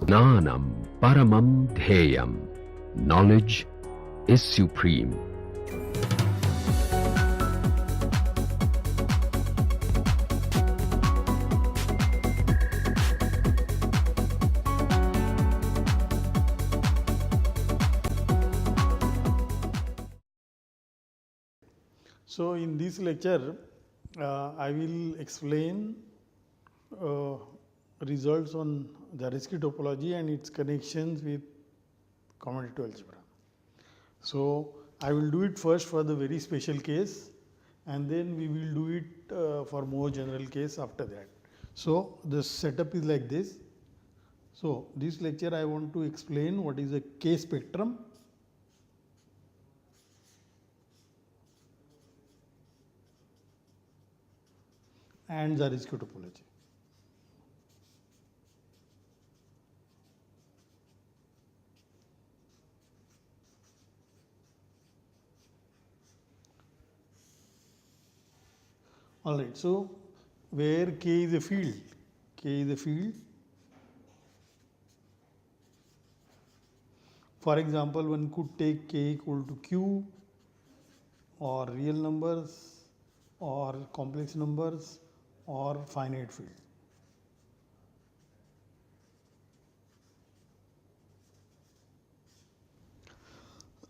Jnanam Paramam Dheyam. Knowledge is supreme. So, in this lecture, I will explain results on Zariski topology and its connections with commutative algebra. So, I will do it first for the very special case, and then we will do it for more general case after that. So, the setup is like this. So, this lecture I want to explain what is a K spectrum, and Zariski topology. All right. So, where K is a field, K is a field. For example, one could take K equal to Q, or real numbers, or complex numbers, or finite field.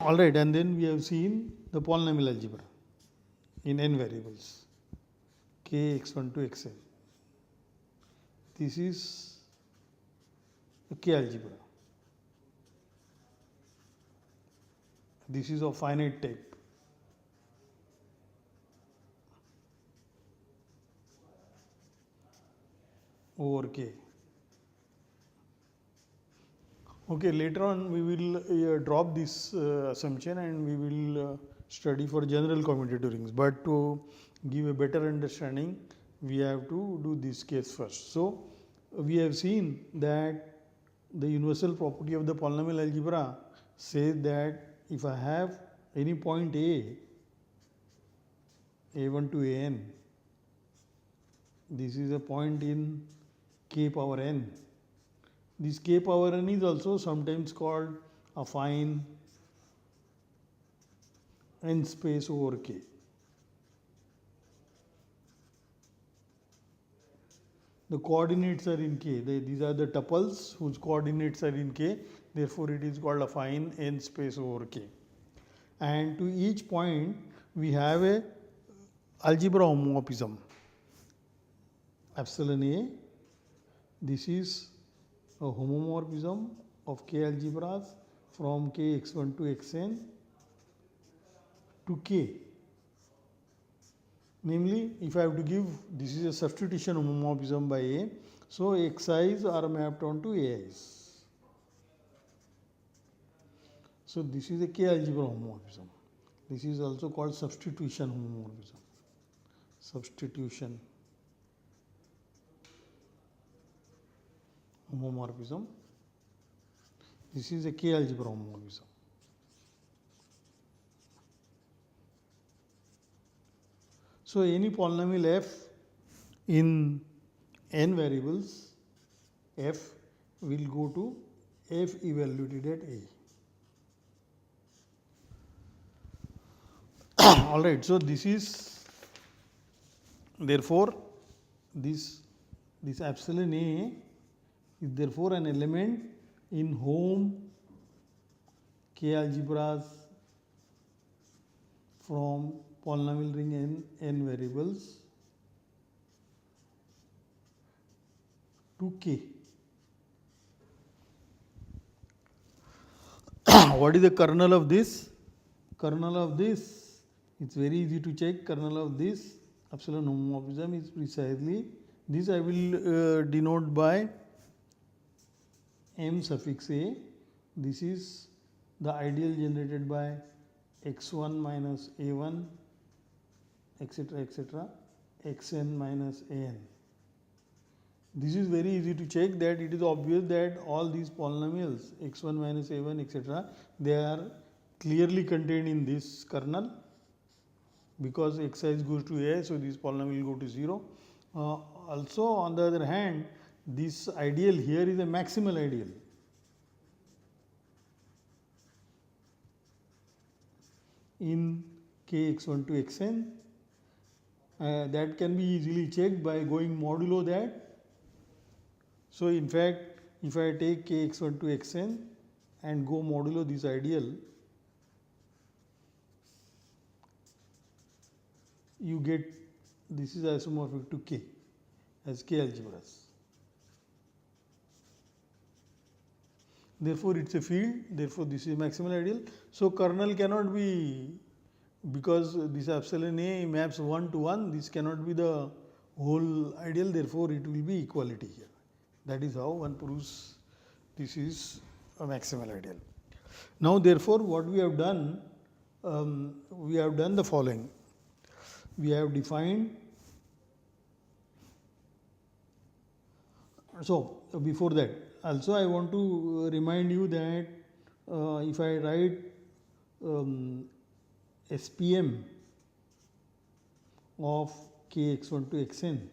All right, and then we have seen the polynomial algebra in n variables, K x1 to xn. This is a K algebra. This is of finite type. Over K. Okay, later on we will drop this assumption and we will study for general commutative rings. But to give a better understanding, we have to do this case first. So, we have seen that the universal property of the polynomial algebra says that if I have any point a1 to an, this is a point in K power n. This K power n is also sometimes called affine n space over K. The coordinates are in K. These are the tuples whose coordinates are in K. Therefore, it is called affine n space over K. And to each point, we have a algebra homomorphism. Epsilon A. This is a homomorphism of K algebras from K x1 to xn to K. Namely, if I have to give, this is a substitution homomorphism by A, so xi's are mapped onto ai's. So, this is a K algebra homomorphism. This is also called substitution homomorphism. Substitution homomorphism. This is a K algebra homomorphism. So, any polynomial f in n variables, f will go to f evaluated at a. All right. So, this is therefore this epsilon a is therefore an element in home K algebras from polynomial ring n variables to K. What is the kernel of this? Kernel of this, it's very easy to check. Kernel of this epsilon homomorphism is precisely this. I will denote by m suffix a. This is the ideal generated by x1 minus a1 etc xn minus an. This is very easy to check, that it is obvious that all these polynomials x1 minus a1 etc, they are clearly contained in this kernel, because x size goes to a, so this polynomial will go to 0. Also, on the other hand, this ideal here is a maximal ideal. In kx1 to xn, that can be easily checked by going modulo that. So, in fact, if I take kx1 to xn and go modulo this ideal, you get this is isomorphic to K as K algebras. Therefore, it is a field, therefore, this is maximal ideal. So, kernel cannot be, because this epsilon A maps 1 to 1, this cannot be the whole ideal, therefore, it will be equality here. That is how one proves this is a maximal ideal. Now, therefore, what we have done the following. We have defined. So, before that, also I want to remind you that if I write SPM of kx1 to xn,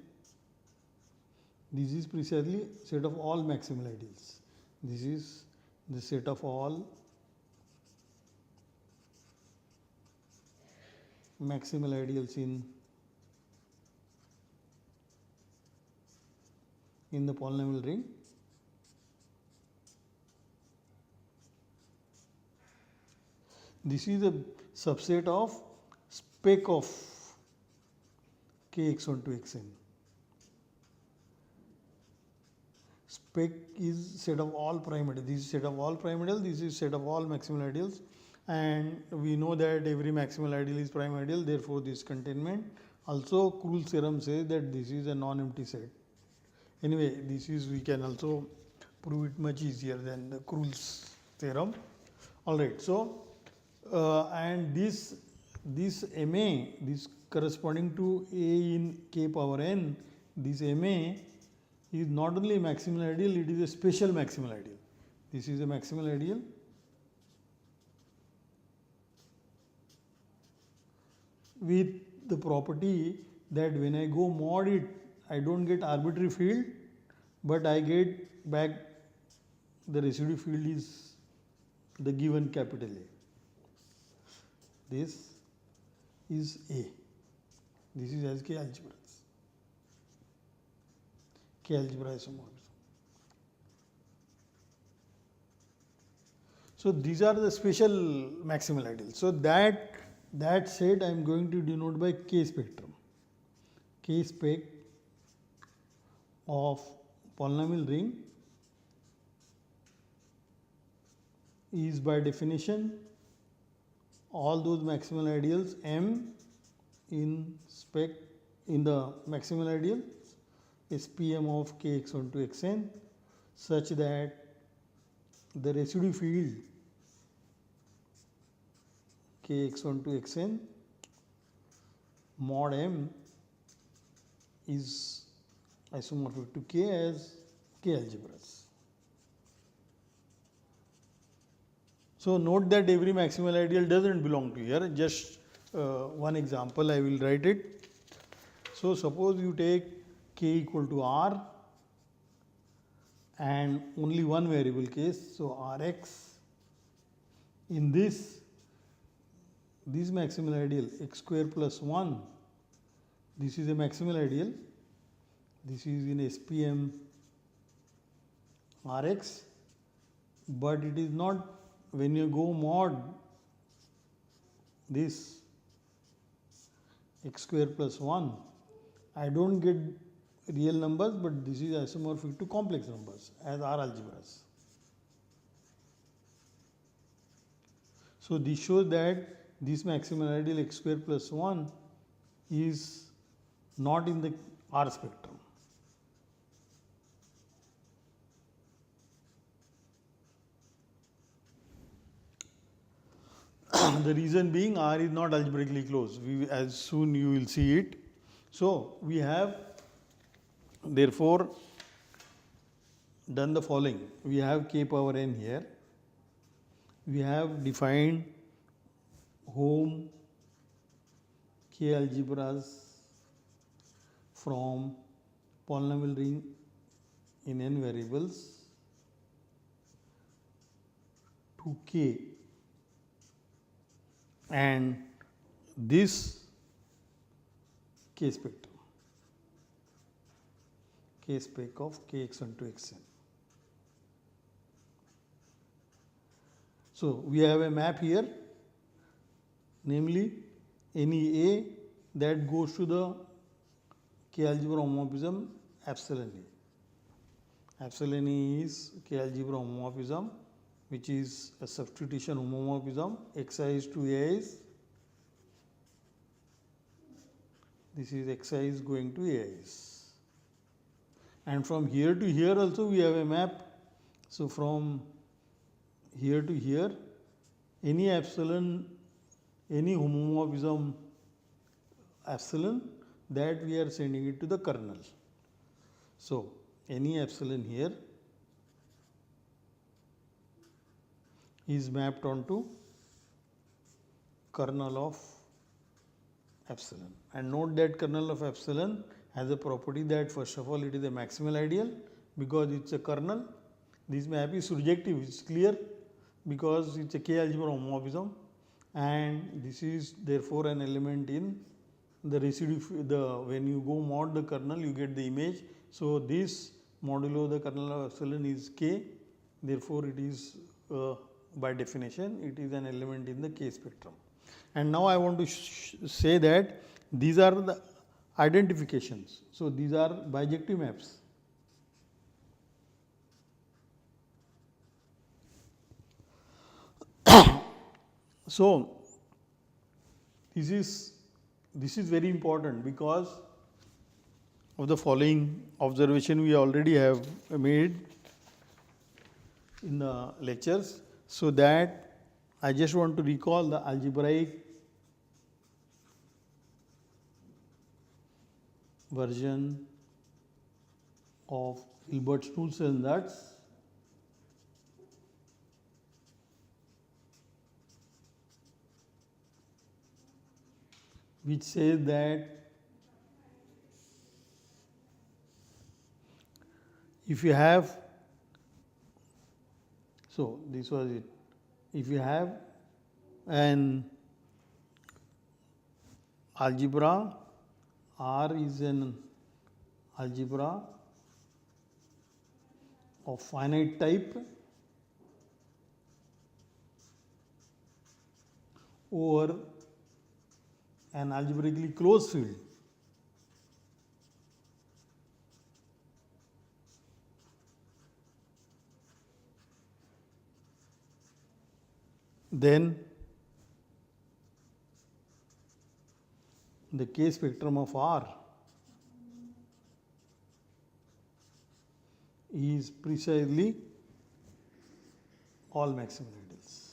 this is precisely set of all maximal ideals. This is the set of all maximal ideals in the polynomial ring. This is a subset of spec of kx1 to xn. Spec is set of all prime ideals. This is set of all prime ideals. This is set of all maximal ideals. And we know that every maximal ideal is prime ideal. Therefore, this containment. Also, Krull's theorem says that this is a non-empty set. Anyway, this is, we can also prove it much easier than the Krull's theorem. All right. So, and this MA, this corresponding to A in K power n, this MA is not only a maximal ideal, it is a special maximal ideal. This is a maximal ideal with the property that when I go mod it, I don't get arbitrary field, but I get back the residue field is the given capital A. This is A. This is as K algebras. K algebra isomorphism. So these are the special maximal ideals. So that set I am going to denote by K spectrum. K spec of polynomial ring is by definition all those maximal ideals M in spec in the maximal ideal SPM of kx1 to xn such that the residue field kx1 to xn mod M is isomorphic to K as K algebras. So note that every maximal ideal doesn't belong to here. Just one example I will write it. So suppose you take K equal to R and only one variable case. So Rx in this maximal ideal x square plus 1, this is a maximal ideal. This is in SPM Rx, but it is not. When you go mod this x square plus 1, I don't get real numbers, but this is isomorphic to complex numbers as R algebras. So this shows that this maximal ideal x square plus 1 is not in the R spectrum. The reason being R is not algebraically closed. As soon you will see it. So we have therefore done the following. We have K power n here. We have defined home K algebras from polynomial ring in n variables to K, and this K spectrum, K spec of Kx1 to Xn. So, we have a map here, namely any A that goes to the K algebra homomorphism epsilon A. Epsilon A is K algebra homomorphism, which is a substitution homomorphism. Xi is to A is, this is Xi is going to A is. And from here to here also we have a map. So, from here to here, any epsilon, any homomorphism epsilon, that we are sending it to the kernel. So, any epsilon here is mapped onto kernel of epsilon, and note that kernel of epsilon has a property that first of all it is a maximal ideal because it is a kernel. This map is surjective, it is clear because it is a K algebra homomorphism, and this is therefore an element in the residue. When you go mod the kernel you get the image. So, this modulo the kernel of epsilon is K, therefore, it is by definition it is an element in the K spectrum. And now I want to say that these are the identifications. So, these are bijective maps. So, this is very important because of the following observation we already have made in the lectures. So, that I just want to recall the algebraic version of Hilbert-Knudsen-Lutz, which says that if you have, so this was it, if you have an algebra, R is an algebra of finite type over an algebraically closed field, then the K spectrum of R is precisely all maximal ideals.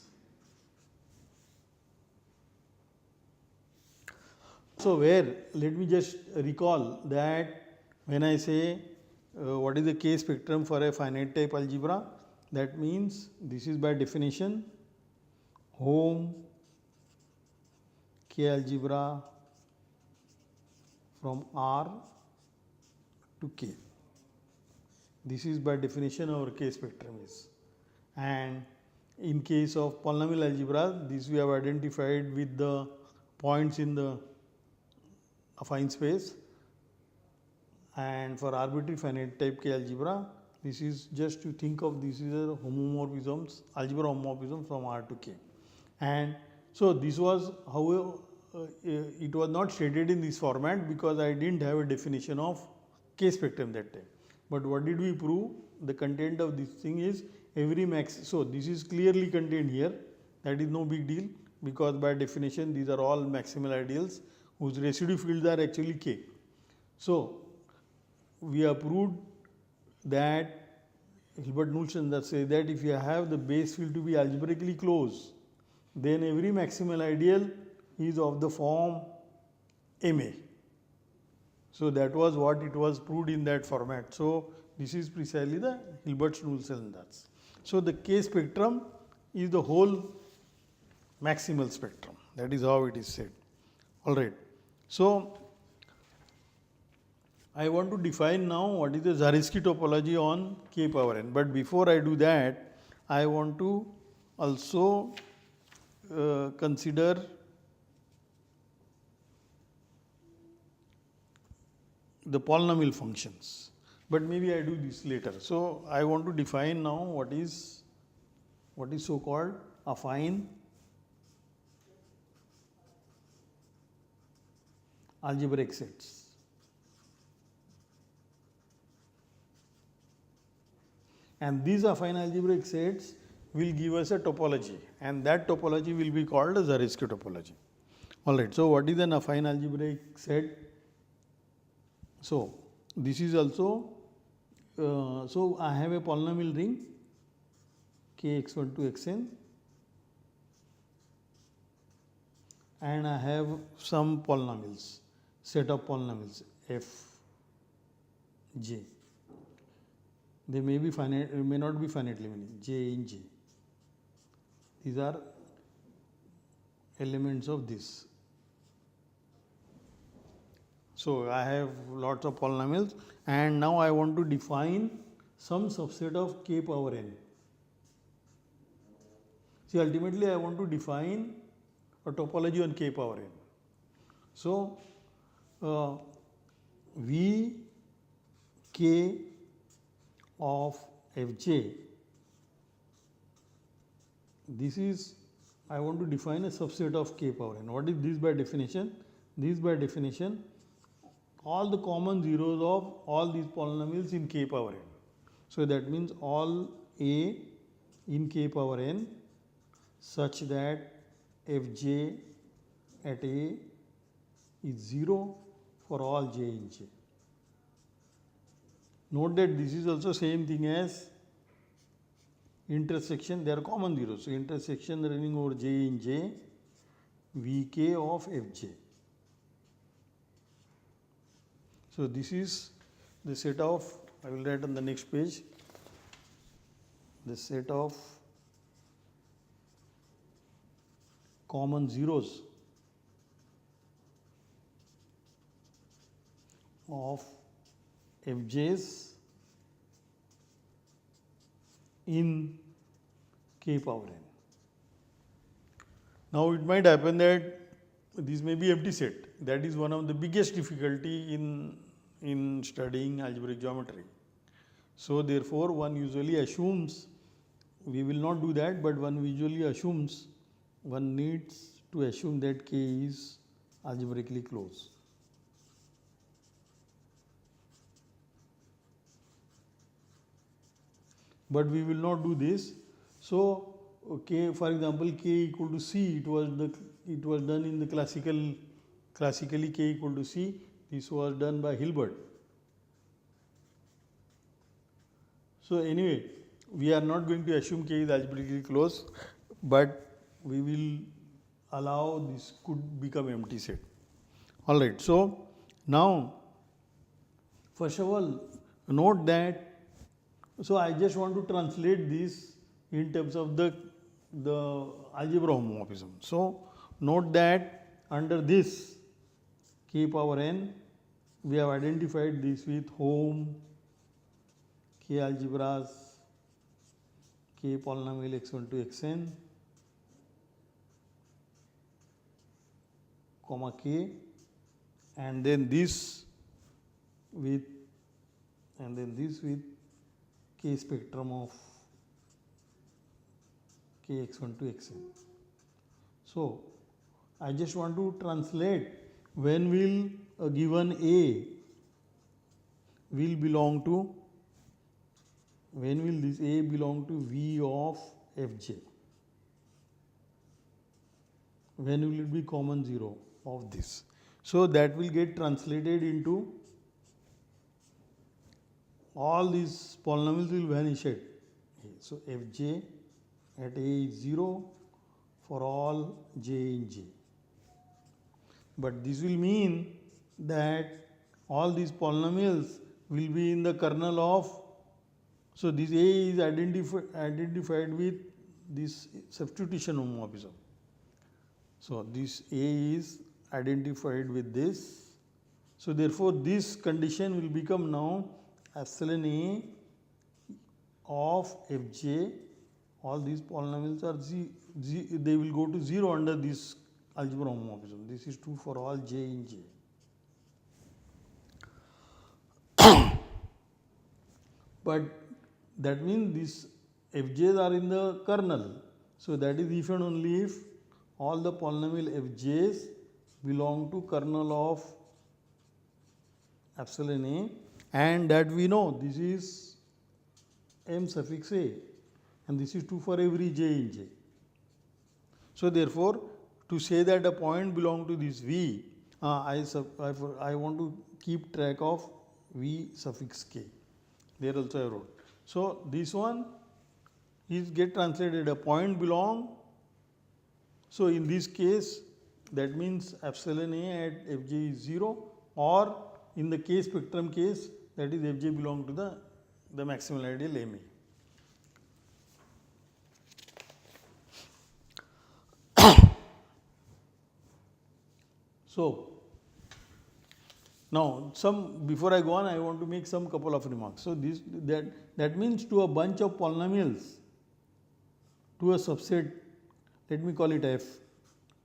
So, where let me just recall that when I say what is the K spectrum for a finite type algebra, that means this is by definition home K algebra from R to K. This is by definition our K spectrum is. And in case of polynomial algebra, this we have identified with the points in the affine space, and for arbitrary finite type K algebra, this is just to think of this is a homomorphisms, algebra homomorphism from R to K. And so, this was how it was not stated in this format because I did not have a definition of K spectrum that time. But what did we prove? The content of this thing is every max. So, this is clearly contained here, that is no big deal because by definition these are all maximal ideals whose residue fields are actually K. So, we have proved that Hilbert-Knudsen that say that if you have the base field to be algebraically closed, then every maximal ideal is of the form MA. So, that was what it was proved in that format. So, this is precisely the Hilbert-Knudsen Lutz. So, the K spectrum is the whole maximal spectrum, that is how it is said. All right. So, I want to define now what is the Zariski topology on k power n. But before I do that, I want to also consider the polynomial functions. But maybe I do this later. So I want to define now what is so called affine algebraic sets. And these affine algebraic sets will give us a topology, and that topology will be called a Zariski topology. Alright, so what is an affine algebraic set? So this is also, so I have a polynomial ring kx1 to xn, and I have some polynomials, set of polynomials f, j. They may be finite, may not be finitely many, j in j. These are elements of this. So I have lots of polynomials, and now I want to define some subset of k power n. See, ultimately I want to define a topology on k power n. So v k of fj, this is, I want to define a subset of k power n. What is this by definition? This by definition, all the common zeros of all these polynomials in k power n. So that means all a in k power n such that fj at a is 0 for all j in j. Note that this is also same thing as intersection, they are common zeros. So intersection running over j in j, vk of fj. So this is the set of, I will write on the next page, the set of common zeros of fj's in k power n. Now it might happen that this may be empty set. That is one of the biggest difficulty in studying algebraic geometry. So therefore one usually assumes, we will not do that, but one usually assumes, one needs to assume that k is algebraically closed. But we will not do this. So k, for example, k equal to c, it was done in the classically k equal to c. This was done by Hilbert. So anyway, we are not going to assume k is algebraically closed, but we will allow this could become empty set. Alright, so now first of all note that, so I just want to translate this in terms of the algebra homomorphism. So note that under this k power n, we have identified this with home, k algebras, k polynomial x1 to xn, comma k, and then this with, and then this with k spectrum of kx1 to xn. So I just want to translate when will a given A will belong to, when will this A belong to V of fj? When will it be common 0 of this? So that will get translated into, all these polynomials will vanish at A. So fj at A is 0 for all j in j. But this will mean that all these polynomials will be in the kernel of, so this A is identified with this substitution homomorphism. So this A is identified with this So therefore this condition will become now epsilon A of Fj. All these polynomials are they will go to 0 under this algebra homomorphism. This is true for all j in J. But that means these Fj's are in the kernel. So that is if and only if all the polynomial Fj's belong to kernel of epsilon A, and that we know this is m suffix a, and this is true for every j in J. So therefore, to say that a point belong to this V, I want to keep track of V suffix k. There also I wrote. So this one is get translated a point belong. So in this case, that means epsilon A at Fj is 0, or in the K spectrum case, that is Fj belong to the maximal ideal Ma. So now before I go on, I want to make some couple of remarks. So that means to a bunch of polynomials, to a subset, let me call it F,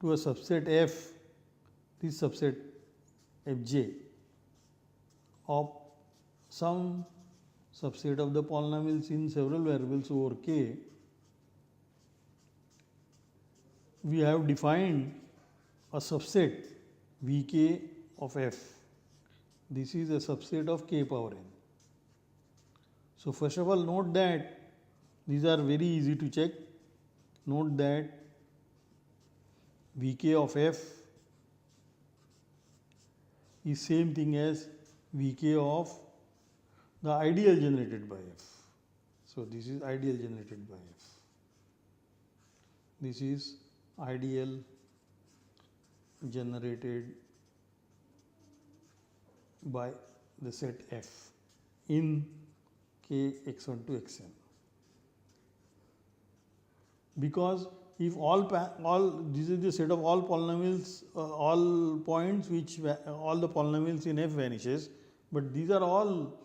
to a subset F, this subset Fj of some subset of the polynomials in several variables over K, we have defined a subset Vk of F. This is a subset of K power n. So first of all, note that these are very easy to check. Note that Vk of F is same thing as Vk of the ideal generated by F. So this is ideal generated by F. This is ideal generated by the set F in K x1 to xn. Because if all this is the set of all polynomials, all points which all the polynomials in F vanishes, but these are all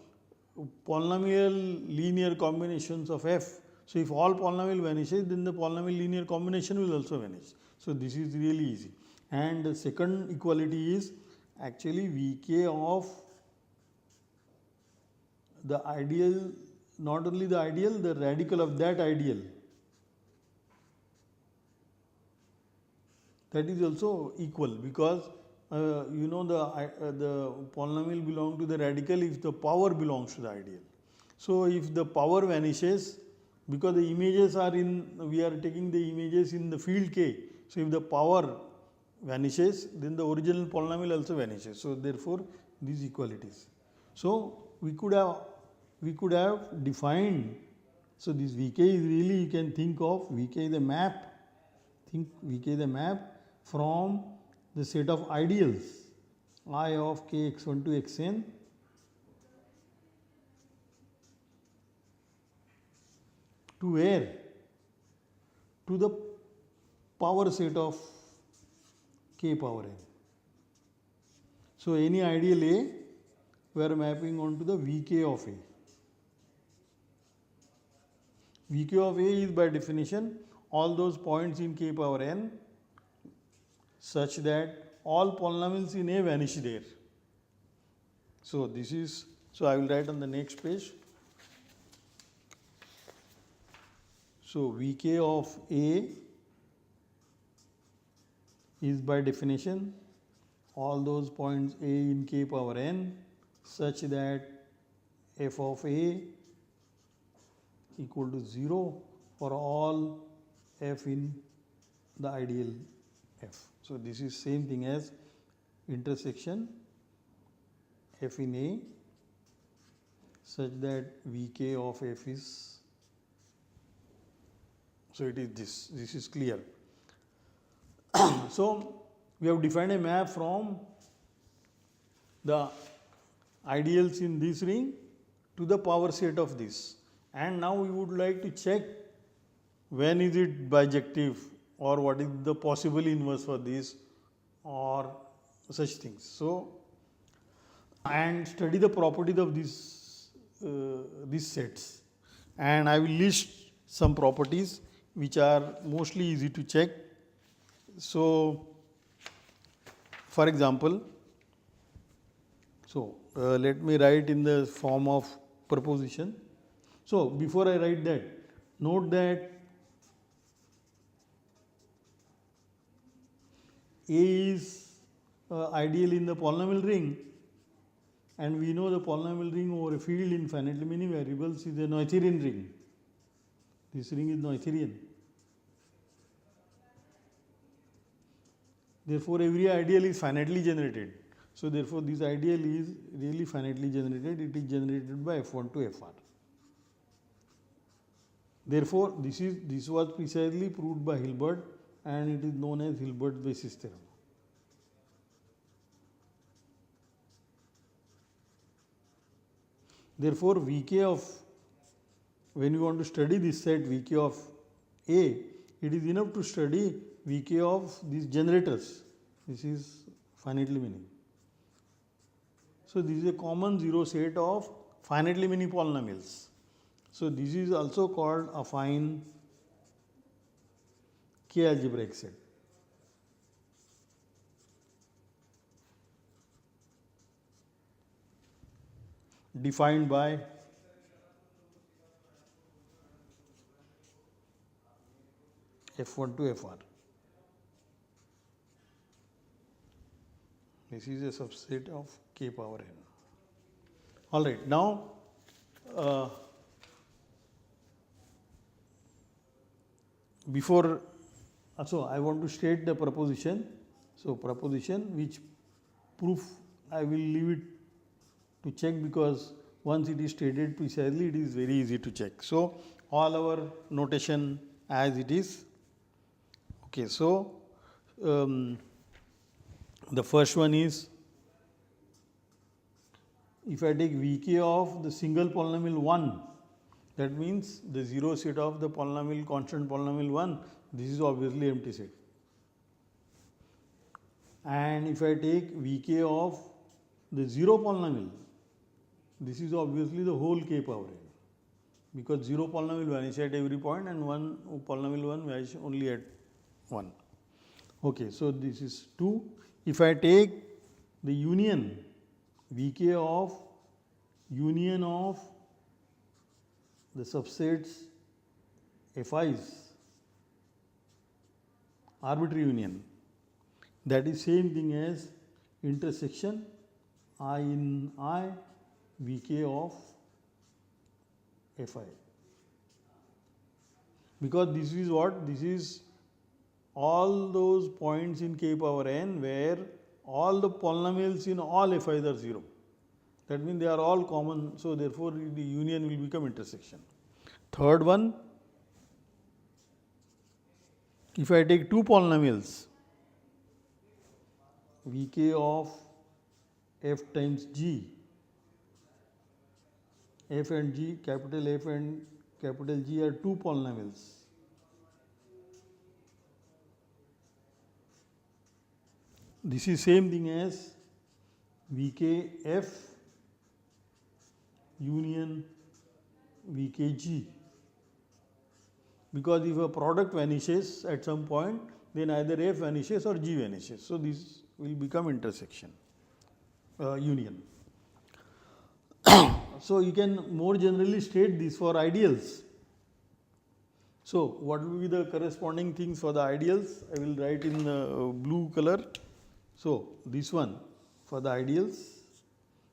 polynomial linear combinations of F. So if all polynomial vanishes, then the polynomial linear combination will also vanish. So this is really easy. And the second equality is actually Vk of the ideal, not only the ideal, the radical of that ideal. That is also equal, because you know the polynomial belong to the radical if the power belongs to the ideal. So if the power vanishes, because the images are we are taking the images in the field K. So if the power vanishes, then the original polynomial also vanishes. So therefore these equalities. So we could have defined. So this Vk is really, you can think of Vk the map. Think Vk the map from the set of ideals I of k x1 to xn to where? To the power set of k power n. So any ideal A, we are mapping onto the Vk of A. Vk of A is by definition all those points in k power n such that all polynomials in A vanish there. So this is, so I will write on the next page. So Vk of A is by definition all those points A in k power n such that f of A equal to 0 for all f in the ideal F. So this is same thing as intersection f in A such that Vk of f is, so it is this is clear. So we have defined a map from the ideals in this ring to the power set of this, and now we would like to check when is it bijective, or what is the possible inverse for this, or such things. So and study the properties of these sets, and I will list some properties which are mostly easy to check. So, for example, let me write in the form of proposition. So, before I write that, note that A is ideal in the polynomial ring, and we know the polynomial ring over a field infinitely many variables is a Noetherian ring. This ring is Noetherian. Therefore, every ideal is finitely generated. So, therefore, this ideal is really finitely generated. It is generated by F1 to Fr. Therefore, this was precisely proved by Hilbert, and it is known as Hilbert's basis theorem. Therefore, Vk of, when you want to study this set Vk of A, it is enough to study Vk of these generators. This is finitely many. So, this is a common zero set of finitely many polynomials. So, this is also called a fine K algebraic set. Defined by F1 to Fr. This is a subset of K power n. All right. Now, so I want to state the proposition. So, proposition which proof I will leave it to check, because once it is stated precisely, it is very easy to check. So, all our notation as it is. Okay. So, the first one is, if I take Vk of the single polynomial 1, that means the zero set of the polynomial constant polynomial 1, this is obviously empty set. And if I take Vk of the zero polynomial, this is obviously the whole K power n, because zero polynomial vanish at every point and one polynomial 1 vanish only at 1. Okay, so this is 2. If I take the union Vk of union of the subsets Fi's, arbitrary union, that is same thing as intersection I in I Vk of Fi, because this is what? This is all those points in K power n where all the polynomials in all Fi's are 0. That means they are all common. So, therefore, the union will become intersection. Third one, if I take two polynomials Vk of f times g, f and g, capital F and capital G are two polynomials. This is same thing as Vkf union Vkg, because if a product vanishes at some point, then either F vanishes or G vanishes. So, this will become intersection union. So, you can more generally state this for ideals. So, what will be the corresponding things for the ideals? I will write in blue color. So, this one for the ideals.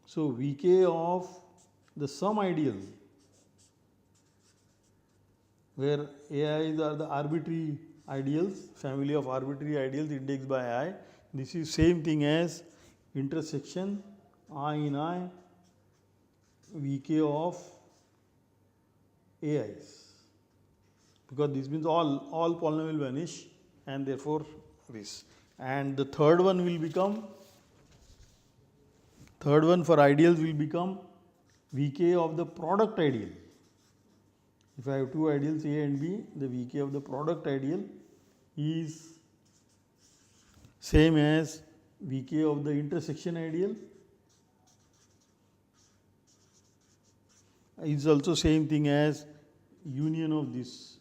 So, Vk of the sum ideal, where AIs are the arbitrary ideals, family of arbitrary ideals indexed by I. This is same thing as intersection I in I Vk of AIs, because this means all polynomial vanish, and therefore this. And the third one will become, third one for ideals will become Vk of the product ideal. If I have two ideals A and B, the Vk of the product ideal is same as Vk of the intersection ideal is also same thing as union of these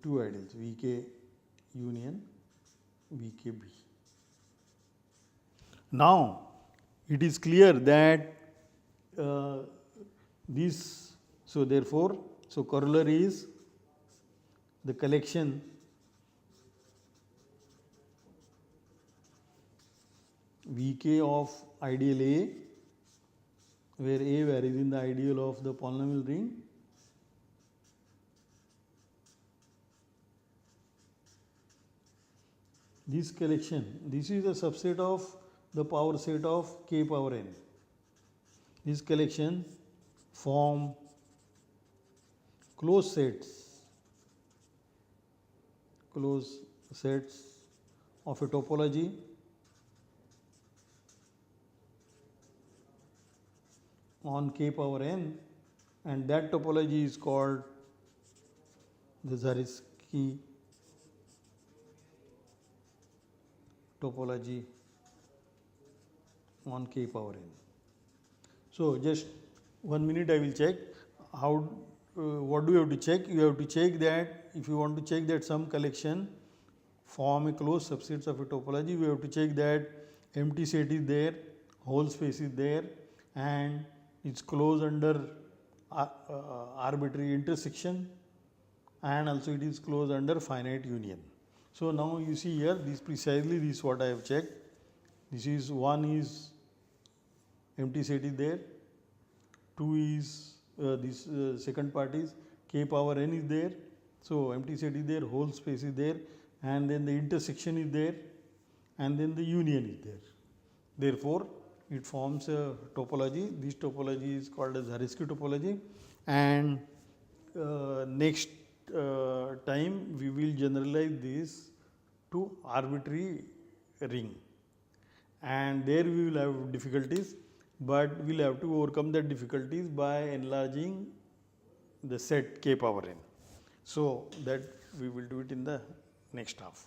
two ideals Vk union Vkb. Now it is clear that this, so therefore, so corollary is the collection Vk of ideal A, where A varies in the ideal of the polynomial ring, this collection, this is a subset of the power set of k power n. This collection form closed sets of a topology on k power n, and that topology is called the Zariski topology on k power n. So just 1 minute I will check how what do you have to check? You have to check that if you want to check that some collection form a closed subsets of a topology, we have to check that empty set is there, whole space is there, and it's closed under arbitrary intersection, and also it is closed under finite union. So now you see here, this precisely this what I have checked. This is one is empty set is there, two is this second part is k power n is there. So empty set is there, whole space is there, and then the intersection is there, and then the union is there. Therefore, it forms a topology. This topology is called as Zariski topology, and next time we will generalize this to arbitrary ring, and there we will have difficulties, but we will have to overcome the difficulties by enlarging the set k power n. So that we will do it in the next half.